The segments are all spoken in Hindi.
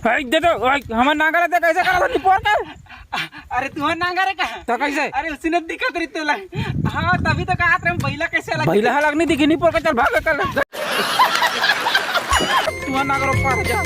दे दो हमार नांगर दे कैसे करा निपोर के। अरे तुम्हारा नांगर है का तो कैसे? अरे उसने दिखत रही तुला। हाँ तभी तो कहा था बैला कैसे लग भैला लग नहीं दिखी निपोर के चल भाग चल तुम्हारा नांगर ऊपर जा।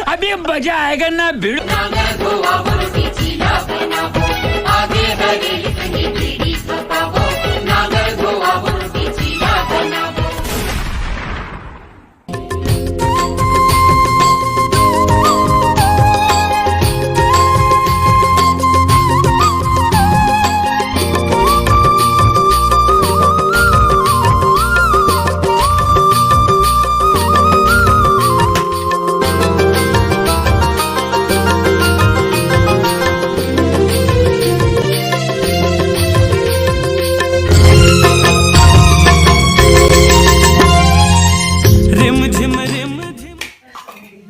अभी मजा आएगा ना भिड़।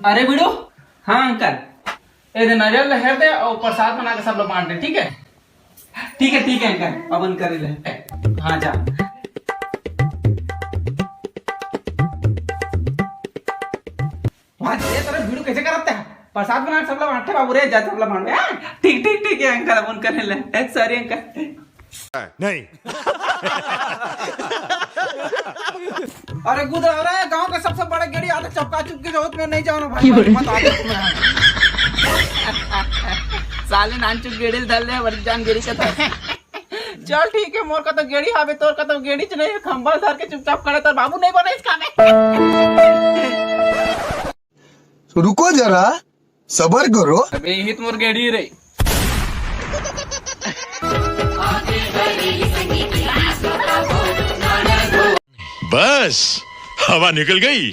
अरे बिड़ो। हाँ अंकल ए दे नारियल लहर दे और प्रसाद बना के सब लोग बांट दे। ठीक है अंकल अब कर ले। हाँ जा तेरा वीडियो कैसे करते हैं प्रसाद बना के सब लोग बांटे बाबू रे जा सब लोग बांट। ठीक है अंकल अब कर ले। सॉरी अंकल नहीं। अरे गुद रहा है गांव का सबसे बड़ा गेड़ी आता चपका चुपकी जरूरत में नहीं जाओ भाई मत आ तुम्हें। साले नान चुप गेड़ी धल ले वरजान गेड़ी का था। चल ठीक है मोर का तो गेड़ी हावे तोर का तो गेड़ी च नहीं खंबा धर के चुपचाप खड़े तो बाबू नहीं बना इसका में। रुको जरा सबर करो। अबे हित मोर गेड़ी रे। बस हवा निकल गई।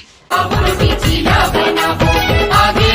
आगे